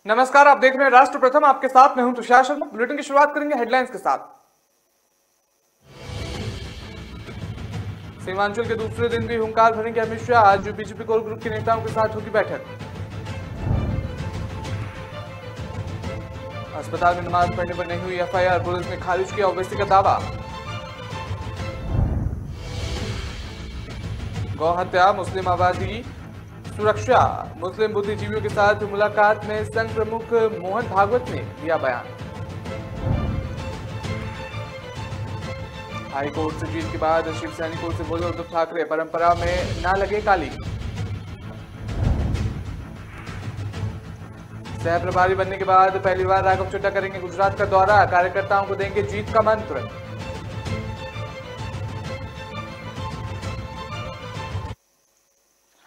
नमस्कार, आप देख रहे हैं राष्ट्र प्रथम। आपके साथ मैं हूं तुषार शर्मा। बुलेटिन की शुरुआत करेंगे हेडलाइंस के साथ। सीमांचल के दूसरे दिन भी हुंकार भरेंगे अमित शाह। आज बीजेपी कोर ग्रुप के नेताओं के साथ होगी बैठक। अस्पताल में नमाज पढ़ने पर नहीं हुई एफआईआर, पुलिस ने खारिज किया ओवैसी का दावा। गौ हत्या, मुस्लिम आबादी सुरक्षा, मुस्लिम बुद्धिजीवियों के साथ मुलाकात में संघ प्रमुख मोहन भागवत ने दिया बयान। हाई कोर्ट से जीत के बाद शिव सैनिकों से बोले उद्धव ठाकरे, परंपरा में ना लगे काली। सह प्रभारी बनने के बाद पहली बार राघव चड्ढा करेंगे गुजरात का दौरा, कार्यकर्ताओं को देंगे जीत का मंत्र।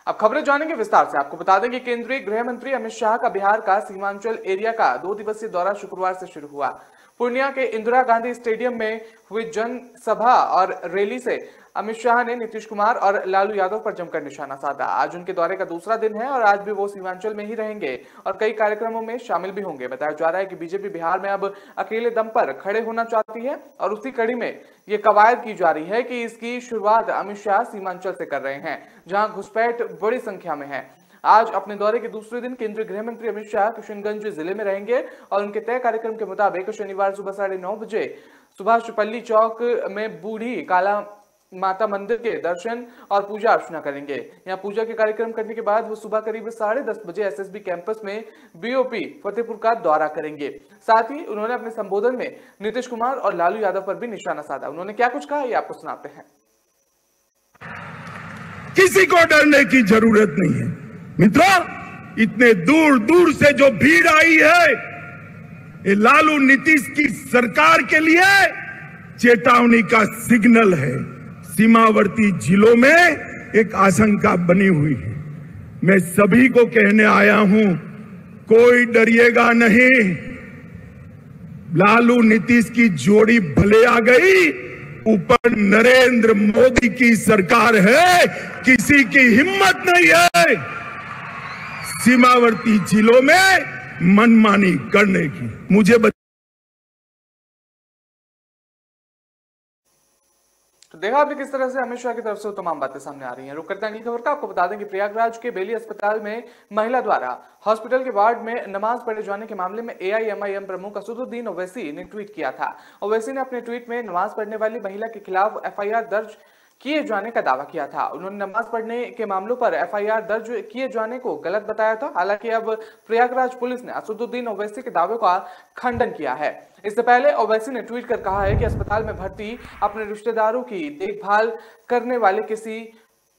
अब खबरें जानेंगे विस्तार से। आपको बता दें कि केंद्रीय गृह मंत्री अमित शाह का बिहार का सीमांचल एरिया का 2 दिवसीय दौरा शुक्रवार से शुरू हुआ। पूर्णिया के इंदिरा गांधी स्टेडियम में हुई जनसभा और रैली से अमित शाह ने नीतीश कुमार और लालू यादव पर जमकर निशाना साधा। आज उनके दौरे का दूसरा दिन है और आज भी वो सीमांचल में ही रहेंगे और कई कार्यक्रमों में शामिल भी होंगे। बताया जा रहा है कि बीजेपी बिहार में अब अकेले दम पर खड़े होना चाहती है और उसी कड़ी में ये कवायद की जा रही है कि इसकी शुरुआत अमित शाह सीमांचल से कर रहे हैं, जहां घुसपैठ बड़ी संख्या में है। आज अपने दौरे के दूसरे दिन केंद्रीय गृह मंत्री अमित शाह किशनगंज जिले में रहेंगे और उनके तय कार्यक्रम के मुताबिक शनिवार सुबह 9:30 बजे सुभाष पल्ली चौक में बूढ़ी काला माता मंदिर के दर्शन और पूजा अर्चना करेंगे। यहां पूजा के कार्यक्रम करने के बाद वो सुबह करीब 10:30 बजे एसएसबी कैंपस में बीओपी फतेहपुर का दौरा करेंगे। साथ ही उन्होंने अपने संबोधन में नीतीश कुमार और लालू यादव पर भी निशाना साधा। उन्होंने क्या कुछ कहा, ये आपको सुनाते हैं। किसी को डरने की जरूरत नहीं है मित्रों। इतने दूर दूर से जो भीड़ आई है, ये लालू नीतीश की सरकार के लिए चेतावनी का सिग्नल है। सीमावर्ती जिलों में एक आशंका बनी हुई है। मैं सभी को कहने आया हूं, कोई डरिएगा नहीं। लालू नीतीश की जोड़ी भले आ गई, ऊपर नरेंद्र मोदी की सरकार है, किसी की हिम्मत नहीं है सीमावर्ती जिलों में मनमानी करने की। मुझे तो देखा आपने किस तरह से अमित शाह की तरफ से तमाम बातें सामने आ रही हैं। रुक करते हैं अगली खबर का। आपको बता दें कि प्रयागराज के बेली अस्पताल में महिला द्वारा हॉस्पिटल के वार्ड में नमाज पढ़े जाने के मामले में एआईएमआईएम प्रमुख असदुद्दीन ओवैसी ने ट्वीट किया था। ओवैसी ने अपने ट्वीट में नमाज पढ़ने वाली महिला के खिलाफ एफआईआर दर्ज किए जाने का दावा किया था। उन्होंने नमाज पढ़ने के मामलों पर एफआईआर दर्ज किए जाने को गलत बताया था। हालांकि अब प्रयागराज पुलिस ने असदुद्दीन ओवैसी के दावे का खंडन किया है। इससे पहले ओवैसी ने ट्वीट कर कहा है कि अस्पताल में भर्ती अपने रिश्तेदारों की देखभाल करने वाले किसी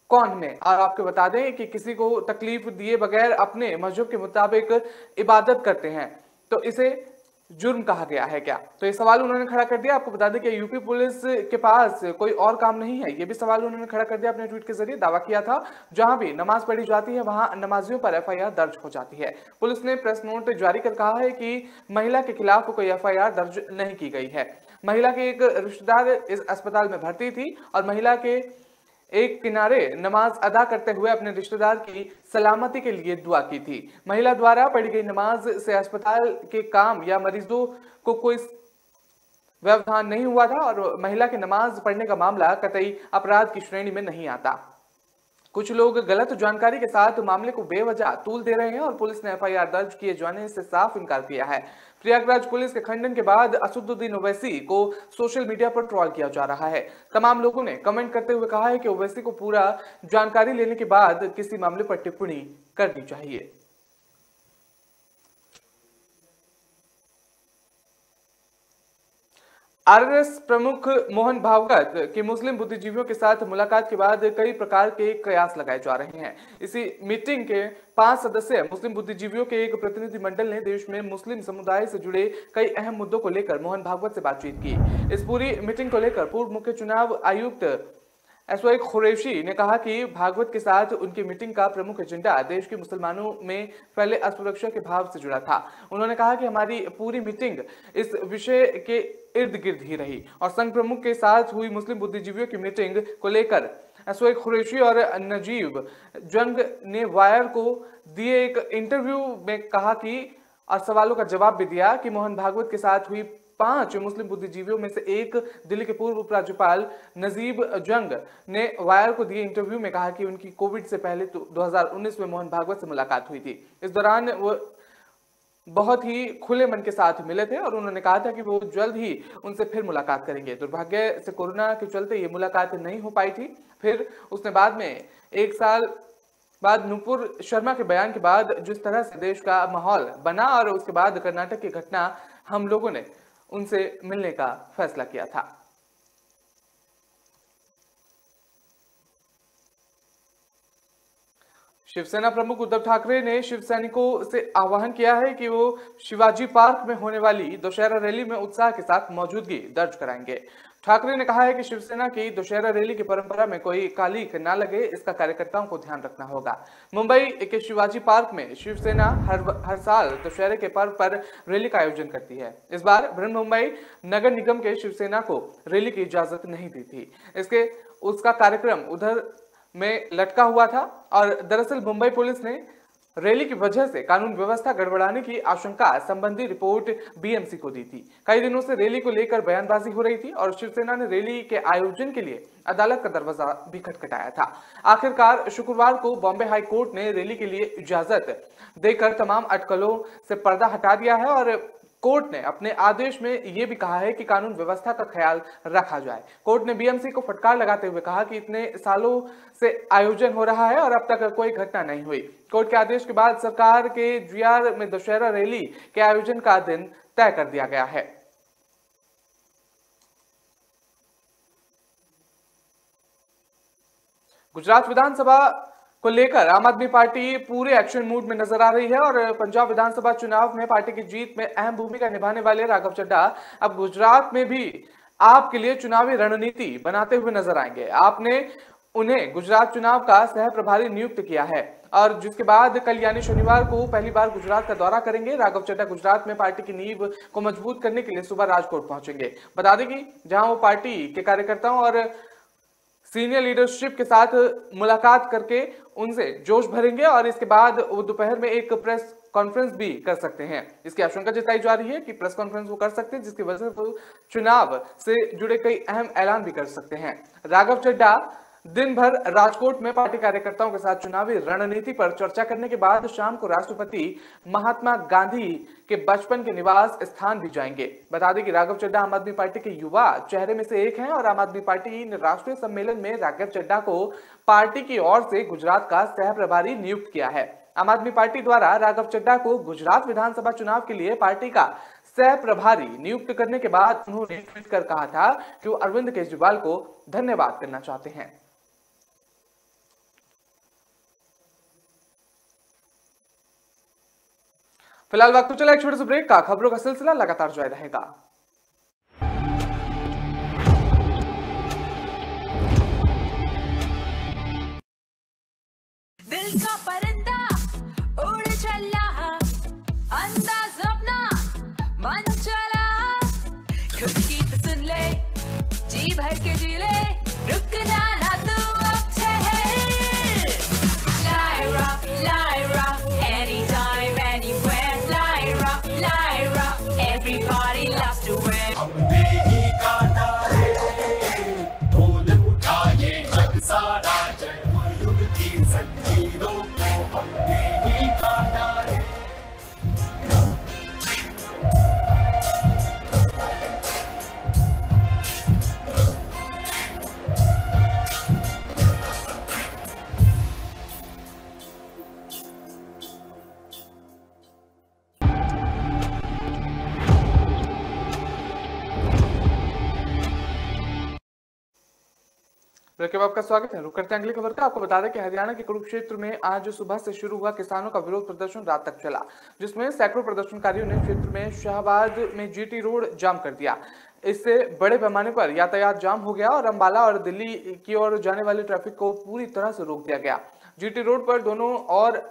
कौन है, और आपको बता दें कि किसी को तकलीफ दिए बगैर अपने मजहब के मुताबिक इबादत करते हैं तो इसे जुर्म कहा गया है क्या? तो ये सवाल उन्होंने खड़ा कर दिया। आपको बता दें कि यूपी पुलिस के पास कोई और काम नहीं है, ये भी सवाल उन्होंने खड़ा कर दिया। अपने ट्वीट के जरिए दावा किया था जहां भी नमाज पढ़ी जाती है वहां नमाजियों पर एफआईआर दर्ज हो जाती है। पुलिस ने प्रेस नोट जारी कर कहा है कि महिला के खिलाफ कोई एफआईआर दर्ज नहीं की गई है। महिला के एक रिश्तेदार इस अस्पताल में भर्ती थी और महिला के एक किनारे नमाज अदा करते हुए अपने रिश्तेदार की सलामती के लिए दुआ की थी। महिला द्वारा पढ़ी गई नमाज से अस्पताल के काम या मरीजों को कोई व्यवधान नहीं हुआ था और महिला के नमाज पढ़ने का मामला कतई अपराध की श्रेणी में नहीं आता। कुछ लोग गलत जानकारी के साथ मामले को बेवजह तूल दे रहे हैं और पुलिस ने एफआईआर दर्ज किए जाने से साफ इनकार किया है। प्रयागराज पुलिस के खंडन के बाद असदुद्दीन ओवैसी को सोशल मीडिया पर ट्रोल किया जा रहा है। तमाम लोगों ने कमेंट करते हुए कहा है कि ओवैसी को पूरा जानकारी लेने के बाद किसी मामले पर टिप्पणी करनी चाहिए। आरएसएस प्रमुख मोहन भागवत की मुस्लिम बुद्धिजीवियों के साथ मुलाकात के बाद कई प्रकार के कयास लगाए जा रहे हैं। इसी मीटिंग के 5 सदस्यीय मुस्लिम बुद्धिजीवियों के एक प्रतिनिधिमंडल ने देश में मुस्लिम समुदाय से जुड़े कई अहम मुद्दों को लेकर मोहन भागवत से बातचीत की। इस पूरी मीटिंग को लेकर पूर्व मुख्य चुनाव आयुक्त एसवाई खुरैशी ने कहा कि भागवत के साथ उनकी मीटिंग का प्रमुख एजेंडा देश के मुसलमानों में फैले असुरक्षा के भाव से जुड़ा था। उन्होंने कहा कि हमारी पूरी मीटिंग इस विषय के इर्द गिर्द ही रही और संघ प्रमुख के साथ हुई मुस्लिम बुद्धिजीवियों की मीटिंग को लेकर एसवाई खुरैशी और नजीब जंग ने वायर को दिए एक इंटरव्यू में कहा कि और सवालों का जवाब भी दिया कि मोहन भागवत के साथ हुई 5 मुस्लिम बुद्धिजीवियों में से एक दिल्ली के पूर्व उपराज्यपाल नजीब जंग ने वायर को दिए इंटरव्यू में कहा कि उनकी कोविड से पहले 2019 में मोहन भागवत से मुलाकात हुई थी। इस दौरान वो बहुत ही खुले मन के साथ मिले थे और उन्होंने कहा था कि वो जल्द ही उनसे फिर मुलाकात करेंगे। दुर्भाग्य से कोरोना के चलते ये मुलाकात नहीं हो पाई थी। फिर उसने बाद में 1 साल बाद नुपुर शर्मा के बयान के बाद जिस तरह से देश का माहौल बना और उसके बाद कर्नाटक की घटना, हम लोगों ने उनसे मिलने का फैसला किया था। शिवसेना प्रमुख उद्धव ठाकरे ने शिव सैनिकों से आह्वान किया है कि वो शिवाजी पार्क में होने वाली दशहरा रैली में उत्साह के साथ मौजूदगी दर्ज कराएंगे। ठाकरे ने कहा है कि शिवसेना की दशहरा रैली की परंपरा में कोई कालीख न लगे, इसका कार्यकर्ताओं को ध्यान रखना होगा। मुंबई के शिवाजी पार्क में शिवसेना हर साल दशहरे के पर्व पर रैली का आयोजन करती है। इस बार बृहन्मुंबई नगर निगम के शिवसेना को रैली की इजाजत नहीं दी थी। उसका कार्यक्रम उधर में लटका हुआ था और दरअसल मुंबई पुलिस ने रैली की वजह से कानून व्यवस्था गड़बड़ाने की आशंका संबंधी रिपोर्ट बीएमसी को दी थी। कई दिनों से रैली को लेकर बयानबाजी हो रही थी और शिवसेना ने रैली के आयोजन के लिए अदालत का दरवाजा भी खटखटाया था। आखिरकार शुक्रवार को बॉम्बे हाई कोर्ट ने रैली के लिए इजाजत देकर तमाम अटकलों से पर्दा हटा दिया है और कोर्ट ने अपने आदेश में यह भी कहा है कि कानून व्यवस्था का ख्याल रखा जाए। कोर्ट ने बीएमसी को फटकार लगाते हुए कहा कि इतने सालों से आयोजन हो रहा है और अब तक कोई घटना नहीं हुई। कोर्ट के आदेश के बाद सरकार के जीआर में दशहरा रैली के आयोजन का दिन तय कर दिया गया है। गुजरात विधानसभा को लेकर आम आदमी पार्टी पूरे एक्शन मूड में नजर आ रही है और पंजाब विधानसभा चुनाव में पार्टी की जीत में अहम भूमिका निभाने वाले राघव चड्ढा अब गुजरात में भी आप के लिए चुनावी रणनीति बनाते हुए नजर आएंगे। आपने उन्हें गुजरात चुनाव का सह प्रभारी नियुक्त किया है और जिसके बाद कल यानी शनिवार को पहली बार गुजरात का दौरा करेंगे। राघव चड्ढा गुजरात में पार्टी की नींव को मजबूत करने के लिए सुबह राजकोट पहुंचेंगे। बता दें कि जहां वो पार्टी के कार्यकर्ताओं और सीनियर लीडरशिप के साथ मुलाकात करके उनसे जोश भरेंगे और इसके बाद वो दोपहर में एक प्रेस कॉन्फ्रेंस भी कर सकते हैं। इसकी आशंका जताई जा रही है कि प्रेस कॉन्फ्रेंस वो कर सकते हैं जिसकी वजह से वो चुनाव से जुड़े कई अहम ऐलान भी कर सकते हैं। राघव चड्ढा दिन भर राजकोट में पार्टी कार्यकर्ताओं के साथ चुनावी रणनीति पर चर्चा करने के बाद शाम को राष्ट्रपति महात्मा गांधी के बचपन के निवास स्थान भी जाएंगे। बता दें कि राघव चड्ढा आम आदमी पार्टी के युवा चेहरे में से एक हैं और आम आदमी पार्टी ने राष्ट्रीय सम्मेलन में राघव चड्ढा को पार्टी की ओर से गुजरात का सह प्रभारी नियुक्त किया है। आम आदमी पार्टी द्वारा राघव चड्ढा को गुजरात विधानसभा चुनाव के लिए पार्टी का सह प्रभारी नियुक्त करने के बाद उन्होंने ट्वीट कर कहा था कि वो अरविंद केजरीवाल को धन्यवाद करना चाहते हैं। फिलहाल वक्त तो चला एक छोटे से ब्रेक का। खबरों का सिलसिला लगातार जारी रहेगा। दिल का परिंदा उड़ चला, अंदाज अपना मन चला, खुद की तो सुन ले, जी भर के जी ले, रुकना ना तू अब ठहर। Lyra, anytime, anywhere. Lyra, everybody loves to wear. हमने ही गाना है, ढोल उठाए जग सारा, जय मयूर की जंजीरों को हमने ही गाना है। ब्रेक के बाद आपका स्वागत है। रुक करते हैं अगली खबर का। आपको बता दें कि हरियाणा के कुरुक्षेत्र में आज सुबह से शुरू हुआ किसानों का विरोध प्रदर्शन रात तक चला, जिसमें सैकड़ों प्रदर्शनकारियों ने क्षेत्र में शाहबाद में जीटी रोड जाम कर दिया। इससे बड़े पैमाने पर यातायात जाम हो गया और अंबाला और दिल्ली की ओर जाने वाले ट्रैफिक को पूरी तरह से रोक दिया गया। जीटी रोड पर दोनों और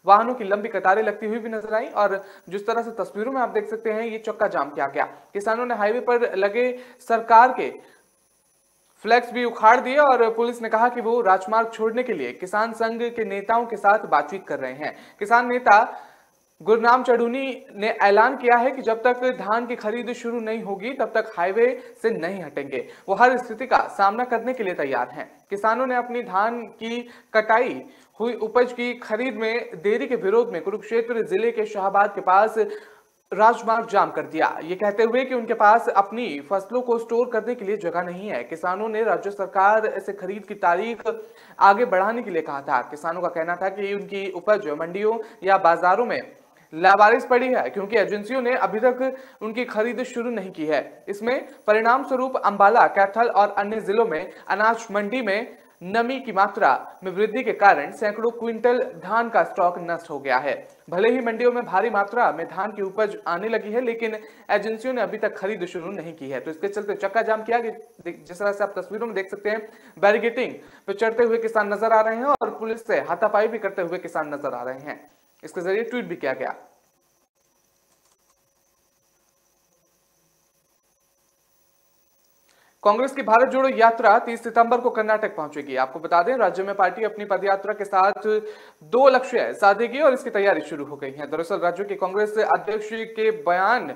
वाहनों की लंबी कतारें लगती हुई भी नजर आई और जिस तरह से तस्वीरों में आप देख सकते हैं, ये चक्का जाम किया गया। किसानों ने हाईवे पर लगे सरकार के फ्लैक्स भी उखाड़ दिए और पुलिस ने कहा कि वो राजमार्ग छोड़ने के लिए किसान संघ के नेताओं के साथ बातचीत कर रहे हैं। किसान नेता गुरनाम चढ़ूनी ने ऐलान किया है कि जब तक धान की खरीद शुरू नहीं होगी तब तक हाईवे से नहीं हटेंगे। वो हर स्थिति का सामना करने के लिए तैयार हैं। किसानों ने अपनी धान की कटाई हुई उपज की खरीद में देरी के विरोध में कुरुक्षेत्र जिले के शाहबाद के पास राजमार्ग जाम कर दिया, ये कहते हुए कि उनके पास अपनी फसलों को स्टोर करने के लिए जगह नहीं है। किसानों ने राज्य सरकार से खरीद की तारीख आगे बढ़ाने के लिए कहा था। किसानों का कहना था कि उनकी उपज मंडियों या बाजारों में लावारिस पड़ी है क्योंकि एजेंसियों ने अभी तक उनकी खरीद शुरू नहीं की है। इसमें परिणाम स्वरूप अंबाला, कैथल और अन्य जिलों में अनाज मंडी में नमी की मात्रा में वृद्धि के कारण सैकड़ों क्विंटल धान का स्टॉक नष्ट हो गया है। भले ही मंडियों में भारी मात्रा में धान की उपज आने लगी है, लेकिन एजेंसियों ने अभी तक खरीद शुरू नहीं की है। तो इसके चलते चक्का जाम किया गया। जिस तरह से आप तस्वीरों में देख सकते हैं, बैरिकेटिंग पे चढ़ते हुए किसान नजर आ रहे हैं और पुलिस से हाथापाई भी करते हुए किसान नजर आ रहे हैं। इसके जरिए ट्वीट भी किया गया। कांग्रेस की भारत जोड़ो यात्रा 30 सितंबर को कर्नाटक पहुंचेगी। आपको बता दें, राज्य में पार्टी अपनी पदयात्रा के साथ 2 लक्ष्य साधेगी और इसकी तैयारी शुरू हो गई है। दरअसल राज्य के कांग्रेस अध्यक्ष के बयान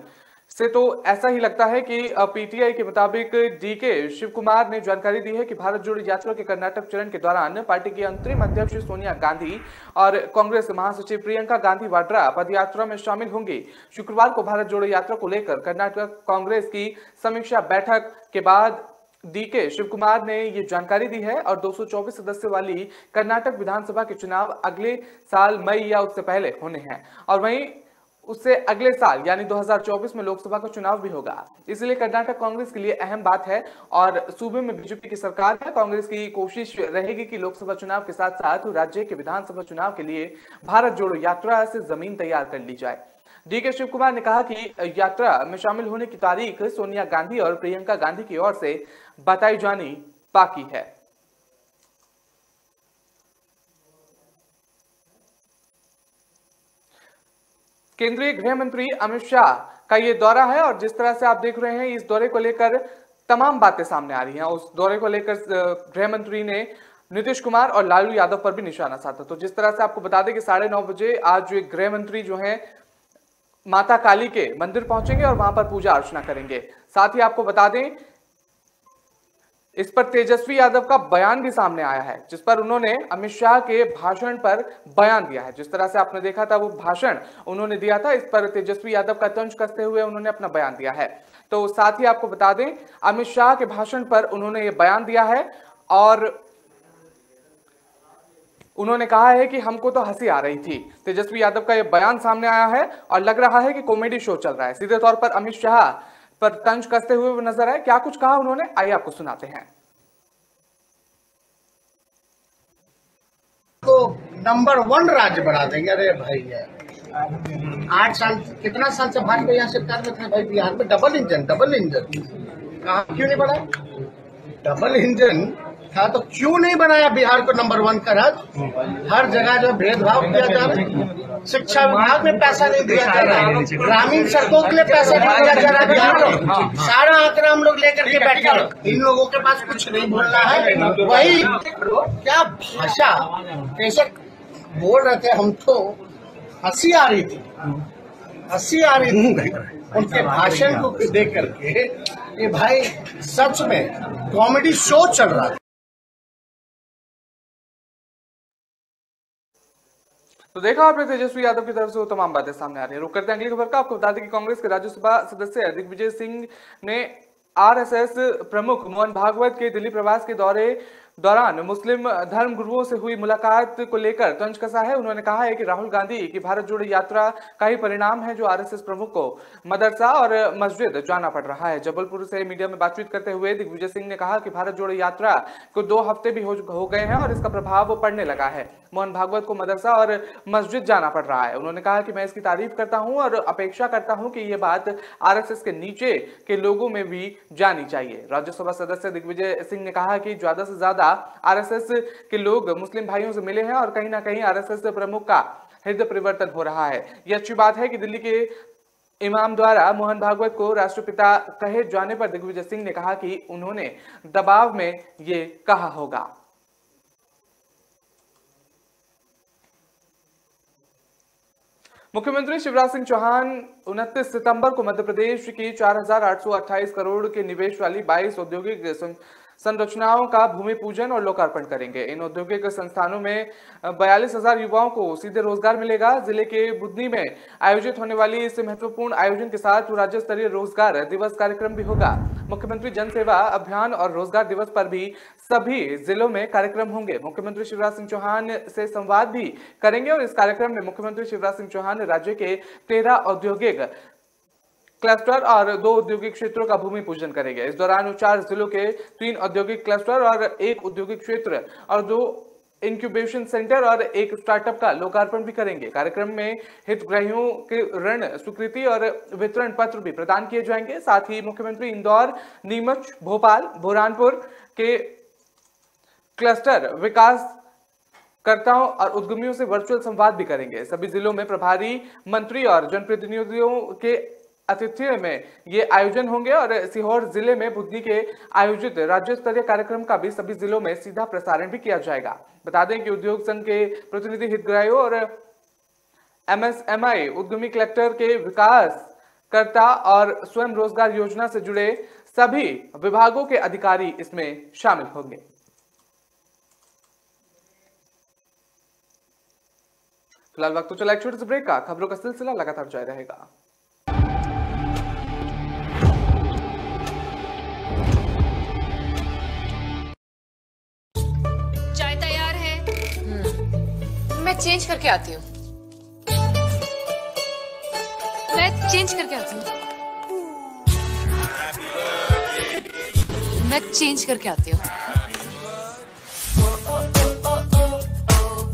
से तो ऐसा ही लगता है कि पीटीआई के मुताबिक डीके शिव कुमार ने जानकारी दी है कि भारत जोड़ो यात्रा के कर्नाटक चरण के दौरान पार्टी की अंतरिम अध्यक्ष सोनिया गांधी और कांग्रेस महासचिव प्रियंका गांधी वाड्रा पदयात्रा में शामिल होंगी। शुक्रवार को भारत जोड़ो यात्रा को लेकर कर्नाटक कांग्रेस की समीक्षा बैठक के बाद डीके शिव कुमार ने ये जानकारी दी है और 224 सदस्य वाली कर्नाटक विधानसभा के चुनाव अगले साल मई या उससे पहले होने हैं और वहीं उससे अगले साल यानी 2024 में लोकसभा का चुनाव भी होगा। इसलिए कर्नाटक कांग्रेस के लिए अहम बात है और सूबे में बीजेपी की सरकार है। कांग्रेस की कोशिश रहेगी कि लोकसभा चुनाव के साथ साथ राज्य के विधानसभा चुनाव के लिए भारत जोड़ो यात्रा से जमीन तैयार कर ली जाए। डीके शिव कुमार ने कहा कि यात्रा में शामिल होने की तारीख सोनिया गांधी और प्रियंका गांधी की ओर से बताई जानी बाकी है। केंद्रीय गृह मंत्री अमित शाह का ये दौरा है और जिस तरह से आप देख रहे हैं, इस दौरे को लेकर तमाम बातें सामने आ रही हैं। उस दौरे को लेकर गृह मंत्री ने नीतीश कुमार और लालू यादव पर भी निशाना साधा। तो जिस तरह से आपको बता दें कि 9:30 बजे आज गृह मंत्री जो है माता काली के मंदिर पहुंचेंगे और वहां पर पूजा अर्चना करेंगे। साथ ही आपको बता दें, इस पर तेजस्वी यादव का बयान भी सामने आया है, जिस पर उन्होंने अमित शाह के भाषण पर बयान दिया है। जिस तरह से आपने देखा था वो भाषण उन्होंने दिया था, इस पर तेजस्वी यादव का तंज कसते हुए उन्होंने अपना बयान दिया है। तो साथ ही आपको बता दें, अमित शाह के भाषण पर उन्होंने ये बयान दिया है और उन्होंने कहा है कि हमको तो हंसी आ रही थी। तेजस्वी यादव का यह बयान सामने आया है और लग रहा है कि कॉमेडी शो चल रहा है। सीधे तौर पर अमित शाह पर तंज कसते हुए नजर आए। क्या कुछ कहा उन्होंने, आइए आपको सुनाते हैं। तो नंबर 1 राज्य बना देंगे। अरे भाई यार, 8 साल कितना साल से भाजपा यहाँ सरकार में था भाई। बिहार में डबल इंजन कहाँ क्यों नहीं बना? डबल इंजन था तो क्यों नहीं बनाया बिहार को नंबर 1 का राज्य? हर जगह जो भेदभाव किया जा रहा है। शिक्षा विभाग में पैसा नहीं दिया जा रहा है, ग्रामीण सड़कों के लिए पैसा नहीं दिया जा रहा है। सारा आंकड़ा हम लोग लेकर के बैठे हैं। इन लोगों के पास कुछ नहीं बोलना है। वही क्या भाषा कैसे बोल रहे थे, हम तो हंसी आ रही थी, हंसी आ रही थी उनके भाषण को देख करके। ये भाई सच में कॉमेडी शो चल रहा है। तो देखा आपने तेजस्वी यादव की तरफ से वो तमाम बातें सामने आ रही है। रुक करते हैं अगली खबर का। आपको बता दें कि कांग्रेस के राज्यसभा सदस्य दिग्विजय सिंह ने आरएसएस प्रमुख मोहन भागवत के दिल्ली प्रवास के दौरान मुस्लिम धर्म गुरुओं से हुई मुलाकात को लेकर तंज कसा है। उन्होंने कहा है कि राहुल गांधी की भारत जोड़ो यात्रा का ही परिणाम है जो आरएसएस प्रमुख को मदरसा और मस्जिद जाना पड़ रहा है। जबलपुर से मीडिया में बातचीत करते हुए दिग्विजय सिंह ने कहा कि भारत जोड़ो यात्रा को 2 हफ्ते भी हो गए हैं और इसका प्रभाव पड़ने लगा है। मोहन भागवत को मदरसा और मस्जिद जाना पड़ रहा है। उन्होंने कहा कि मैं इसकी तारीफ करता हूं और अपेक्षा करता हूं कि यह बात आरएसएस के नीचे के लोगों में भी जानी चाहिए। राज्यसभा सदस्य दिग्विजय सिंह ने कहा कि ज्यादा से ज्यादा आरएसएस के लोग मुस्लिम भाइयों से मिले हैं और कहीं ना कहीं आरएसएस प्रमुख का हृदय परिवर्तन हो रहा है। यह अच्छी बात है कि दिल्ली के इमाम द्वारा मोहन भागवत को राष्ट्रपिता कहे जाने पर दिग्विजय सिंह ने कहा कि उन्होंने दबाव में ये कहा होगा। मुख्यमंत्री शिवराज सिंह चौहान 29 सितंबर को मध्य प्रदेश की 4,828 करोड़ के निवेश वाली 22 औद्योगिक संरचनाओं का भूमि पूजन और लोकार्पण करेंगे। इन औद्योगिक संस्थानों में 42,000 युवाओं को सीधे रोजगार मिलेगा। जिले के बुधनी में आयोजित होने वाली इस महत्वपूर्ण आयोजन के साथ राज्य स्तरीय रोजगार दिवस कार्यक्रम भी होगा। मुख्यमंत्री जन सेवा अभियान और रोजगार दिवस पर भी सभी जिलों में कार्यक्रम होंगे। मुख्यमंत्री शिवराज सिंह चौहान से संवाद भी करेंगे और इस कार्यक्रम में मुख्यमंत्री शिवराज सिंह चौहान राज्य के 13 औद्योगिक क्लस्टर और 2 औद्योगिक क्षेत्रों का भूमि पूजन करेंगे। इस दौरान 4 जिलों के 3 औद्योगिक क्लस्टर और 1 औद्योगिक क्षेत्र और 2 इंक्यूबेशन सेंटर और 1 स्टार्टअप का लोकार्पण भी करेंगे। कार्यक्रम में हितग्राहियों के ऋण स्वीकृति और वितरण पत्र भी प्रदान किए जाएंगे। साथ ही मुख्यमंत्री इंदौर, नीमच, भोपाल, बुरहानपुर के क्लस्टर विकासकर्ताओं और उद्यमियों से वर्चुअल संवाद भी करेंगे। सभी जिलों में प्रभारी मंत्री और जनप्रतिनिधियों के आतिथ्य में ये आयोजन होंगे और सीहोर जिले में बुधनी के आयोजित राज्य स्तरीय कार्यक्रम का भी सभी जिलों में सीधा प्रसारण भी किया जाएगा। बता दें कि उद्योग संघ के प्रतिनिधि हितग्राहियों और MSMI उद्यमी कलेक्टर के विकासकर्ता और स्वयं रोजगार योजना से जुड़े सभी विभागों के अधिकारी इसमें शामिल होंगे। फिलहाल वक्त तो चला एक छोटे से ब्रेक का। खबरों का सिलसिला लगातार जारी रहेगा। चाय तैयार है। मैं चेंज करके आती हूँ। मैं चेंज करके आती हूँ। मैं चेंज करके आती हूँ।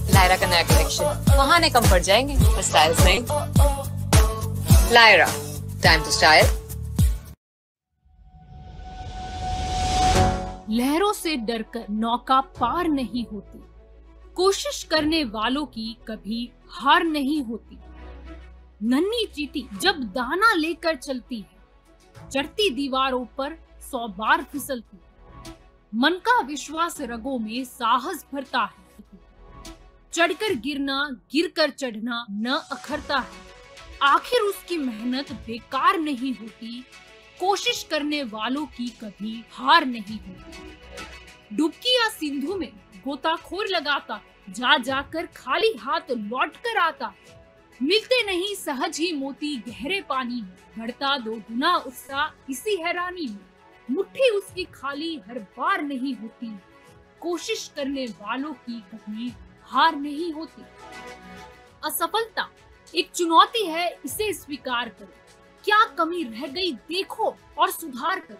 लायरा का नया कलेक्शन, बहाने कम पड़ जाएंगे पर स्टाइल्स नहीं। Lyra, time to style. लहरों से डरकर नौका पार नहीं होती, कोशिश करने वालों की कभी हार नहीं होती। नन्ही चींटी जब दाना लेकर चलती है, चढ़ती दीवारों पर 100 बार फिसलती है। मन का विश्वास रगों में साहस भरता है। चढ़कर गिरना, गिरकर चढ़ना न अखरता है। आखिर उसकी मेहनत बेकार नहीं होती, कोशिश करने वालों की कभी हार नहीं होती। डुबकी या सिंधु में गोताखोर लगाता, जा जाकर खाली हाथ लौट कर आता। मिलते नहीं सहज ही मोती गहरे पानी में, बढ़ता 2 गुना उत्साह इसी हैरानी में। मुट्ठी उसकी खाली हर बार नहीं होती, कोशिश करने वालों की कभी हार नहीं होती। असफलता एक चुनौती है, इसे स्वीकार करो। क्या कमी रह गई देखो और सुधार करो।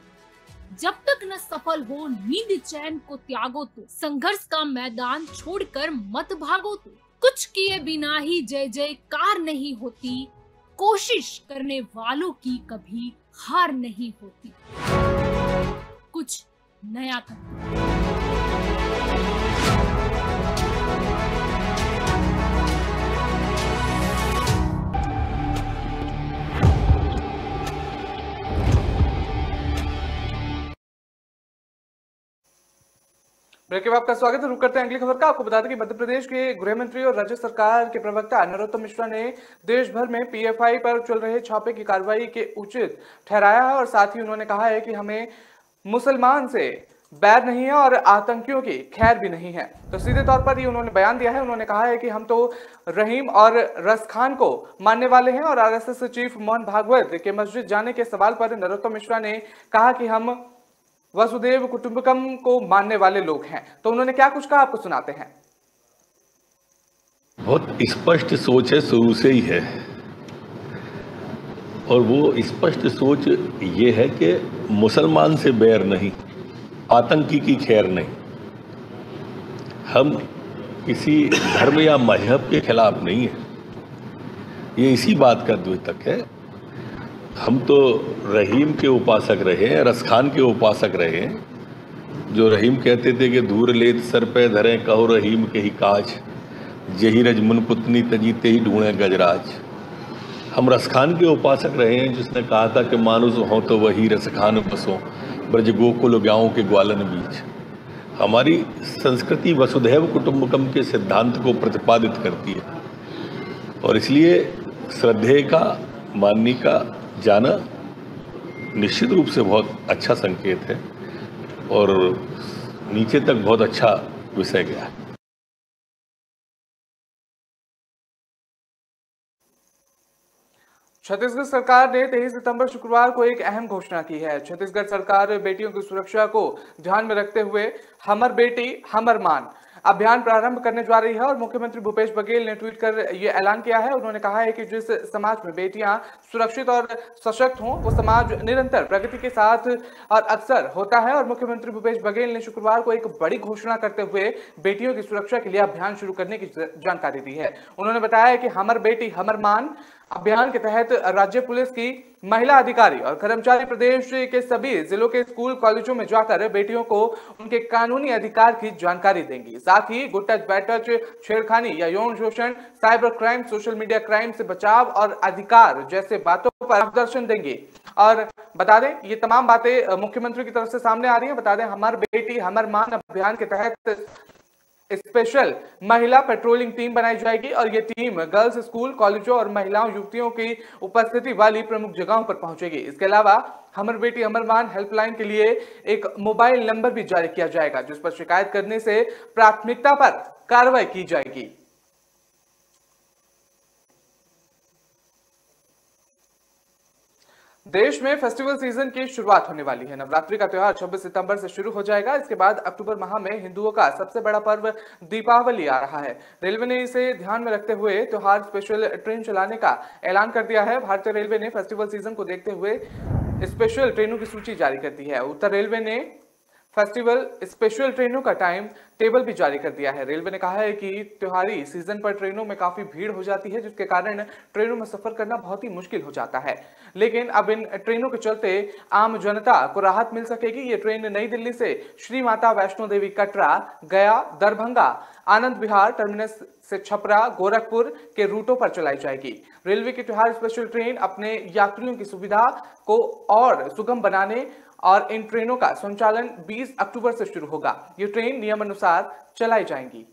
जब तक न सफल हो नींद चैन को त्यागो तो, संघर्ष का मैदान छोड़कर मत भागो तो। कुछ किए बिना ही जय जयकार नहीं होती, कोशिश करने वालों की कभी हार नहीं होती। कुछ नया करो। ब्रेक के बाद आपका स्वागत है। रुक करते हैं अगली खबर का। आपको बता दें कि मध्य प्रदेश के गृह मंत्री और राज्य सरकार के प्रवक्ता नरोत्तम मिश्रा ने देश भर में PFI पर चल रहे छापे की कार्रवाई के उचित ठहराया है और साथ ही उन्होंने कहा है कि हमें मुसलमान से बैर नहीं है और आतंकियों की खैर भी नहीं है। तो सीधे तौर पर ये उन्होंने बयान दिया है। उन्होंने कहा है कि हम तो रहीम और रस खान को मानने वाले हैं और RSS चीफ मोहन भागवत के मस्जिद जाने के सवाल पर नरोत्तम मिश्रा ने कहा कि हम वसुदेव कुटुंबकम को मानने वाले लोग हैं। तो उन्होंने क्या कुछ कहा, आपको सुनाते हैं। बहुत स्पष्ट सोच है, शुरू से ही है, और वो स्पष्ट सोच ये है कि मुसलमान से बैर नहीं, आतंकी की खैर नहीं। हम किसी धर्म या मजहब के खिलाफ नहीं है, ये इसी बात का द्योतक है। हम तो रहीम के उपासक रहे हैं, रस खान के उपासक रहे हैं, जो रहीम कहते थे कि धूर लेत सर पे धरे कहो रहीम के ही काज, यही रजमुन पुतनी तजीते ही ढूंढे गजराज। हम रस खान के उपासक रहे हैं, जिसने कहा था कि मानुस हो तो वही रस खान बसो, ब्रज गोकुल गाँव के ग्वालन बीच। हमारी संस्कृति वसुधैव कुटुंबकम के सिद्धांत को प्रतिपादित करती है और इसलिए श्रद्धेय का, माननीय का जाना निश्चित रूप से बहुत अच्छा संकेत है और नीचे तक बहुत अच्छा विषय गया है। छत्तीसगढ़ सरकार ने 23 सितंबर शुक्रवार को एक अहम घोषणा की है। छत्तीसगढ़ सरकार बेटियों की सुरक्षा को ध्यान में रखते हुए हमर बेटी हमर मान अभियान प्रारंभ करने जा रही है और मुख्यमंत्री भूपेश बघेल ने ट्वीट कर यह ऐलान किया है। उन्होंने कहा है कि जिस समाज में बेटियां सुरक्षित और सशक्त हों वो समाज निरंतर प्रगति के साथ और अक्सर होता है। और मुख्यमंत्री भूपेश बघेल ने शुक्रवार को एक बड़ी घोषणा करते हुए बेटियों की सुरक्षा के लिए अभियान शुरू करने की जानकारी दी है। उन्होंने बताया कि हमर बेटी हमर मान अभियान के तहत राज्य पुलिस की महिला अधिकारी और कर्मचारी प्रदेश के सभी जिलों के स्कूल कॉलेजों में जाकर बेटियों को उनके कानूनी अधिकार की जानकारी देंगी। साथ ही गुड टच, बैड टच, छेड़खानी या यौन शोषण, cyber crime, social media crime से बचाव और अधिकार जैसे बातों पर मार्गदर्शन देंगे। और बता दें ये तमाम बातें मुख्यमंत्री की तरफ से सामने आ रही है। बता दें हमर बेटी हमर मान अभियान के तहत स्पेशल महिला पेट्रोलिंग टीम बनाई जाएगी और ये टीम गर्ल्स स्कूल, कॉलेजों और महिलाओं युवतियों की उपस्थिति वाली प्रमुख जगहों पर पहुंचेगी। इसके अलावा हमर बेटी हमर मान हेल्पलाइन के लिए एक मोबाइल नंबर भी जारी किया जाएगा जिस पर शिकायत करने से प्राथमिकता पर कार्रवाई की जाएगी। देश में फेस्टिवल सीजन की शुरुआत होने वाली है। नवरात्रि का त्योहार 26 सितंबर से शुरू हो जाएगा। इसके बाद अक्टूबर माह में हिंदुओं का सबसे बड़ा पर्व दीपावली आ रहा है। रेलवे ने इसे ध्यान में रखते हुए त्योहार स्पेशल ट्रेन चलाने का ऐलान कर दिया है। भारतीय रेलवे ने फेस्टिवल सीजन को देखते हुए स्पेशल ट्रेनों की सूची जारी कर दी है। उत्तर रेलवे ने फेस्टिवल स्पेशल ट्रेनों का टाइम टेबल भी जारी कर दिया है। रेलवे ने कहा है कि त्योहारी सीजन पर ट्रेनों में काफी भीड़ हो जाती है जिसके कारण ट्रेनों में सफर करना बहुत ही मुश्किल हो जाता है। लेकिन अब इन ट्रेनों के चलते आम जनता को राहत मिल सकेगी। ये ट्रेन नई दिल्ली से श्री माता वैष्णो देवी कटरा, गया, दरभंगा, आनंद विहार टर्मिनस से छपरा, गोरखपुर के रूटों पर चलाई जाएगी। रेलवे की त्योहार स्पेशल ट्रेन अपने यात्रियों की सुविधा को और सुगम बनाने और इन ट्रेनों का संचालन 20 अक्टूबर से शुरू होगा। ये ट्रेन नियमानुसार चलाई जाएंगी।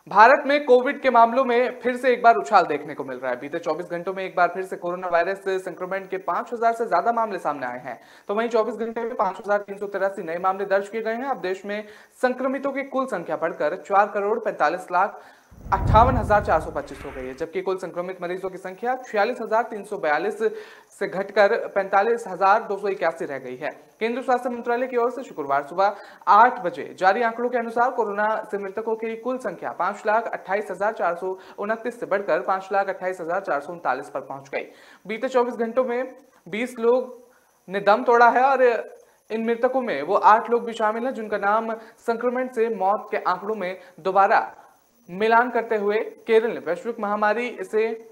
भारत में कोविड के मामलों में फिर से एक बार उछाल देखने को मिल रहा है। बीते 24 घंटों में एक बार फिर से कोरोना वायरस संक्रमण के 5000 से ज्यादा मामले सामने आए हैं। तो वहीं 24 घंटे में 5383 नए मामले दर्ज किए गए हैं। अब देश में संक्रमितों की कुल संख्या बढ़कर 4,45,58,425 हो गई है, जबकि कुल संक्रमित मरीजों की संख्या 46,342 से घटकर 45,281 रह गई है। केंद्रीय स्वास्थ्य मंत्रालय की ओर से शुक्रवार सुबह 8 बजे जारी आंकड़ों के अनुसार कोरोना से मृतकों की कुल संख्या 5,28,429 से बढ़कर 5,28,439 पर पहुंच गई। बीते 24 घंटों में 20 लोग ने दम तोड़ा है और इन मृतकों में वो 8 लोग भी शामिल हैं जिनका नाम संक्रमण से मौत के आंकड़ों में दोबारा मिलान करते हुए केरल ने वैश्विक महामारी से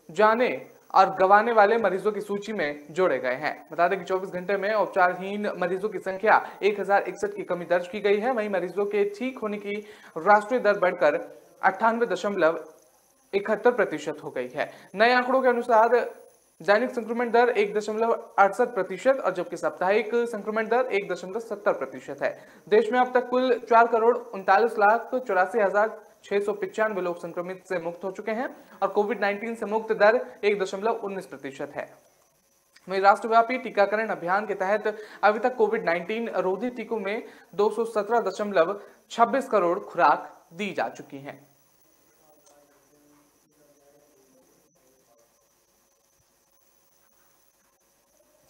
जाने और गंवाने वाले मरीजों की सूची में जोड़े गए हैं। बता दें कि 24 घंटे में उपचारहीन मरीजों की संख्या 1061 की कमी दर्ज की गई है। वहीं मरीजों के ठीक होने की राष्ट्रीय दर बढ़कर 98.71% हो गई है। नए आंकड़ों के अनुसार दैनिक संक्रमण दर 1.68% और जबकि साप्ताहिक संक्रमण दर 1.70% है। देश में अब तक कुल 4,39,84,695 लोग संक्रमित से मुक्त हो चुके हैं और कोविड-19 से मुक्त दर 1.19% है। वहीं राष्ट्रव्यापी टीकाकरण अभियान के तहत अभी तक कोविड-19 रोधी टीकों में 217.26 करोड़ खुराक दी जा चुकी हैं।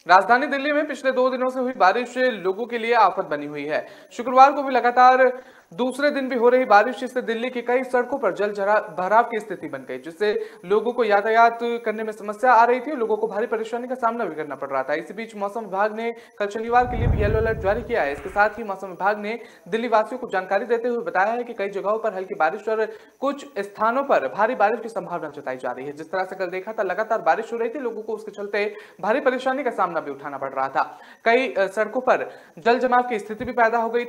राजधानी दिल्ली में पिछले 2 दिनों से हुई बारिश लोगों के लिए आफत बनी हुई है। शुक्रवार को भी लगातार दूसरे दिन भी हो रही बारिश से दिल्ली की कई सड़कों पर जल भराव की स्थिति बन गई, जिससे लोगों को यातायात करने में समस्या आ रही थी। लोगों को भारी परेशानी का सामना भी करना पड़ रहा था। इसी बीच मौसम विभाग ने कल शनिवार के लिए भी येलो अलर्ट जारी किया है। इसके साथ ही मौसम विभाग ने दिल्ली वासियों को जानकारी देते हुए बताया है कि कई जगहों पर हल्की बारिश और कुछ स्थानों पर भारी बारिश की संभावना जताई जा रही है। जिस तरह से कल देखा था लगातार बारिश हो रही थी, लोगों को उसके चलते भारी परेशानी का सामना भी उठाना पड़ रहा था। कई सड़कों पर जल जमाव की स्थिति भी पैदा हो गई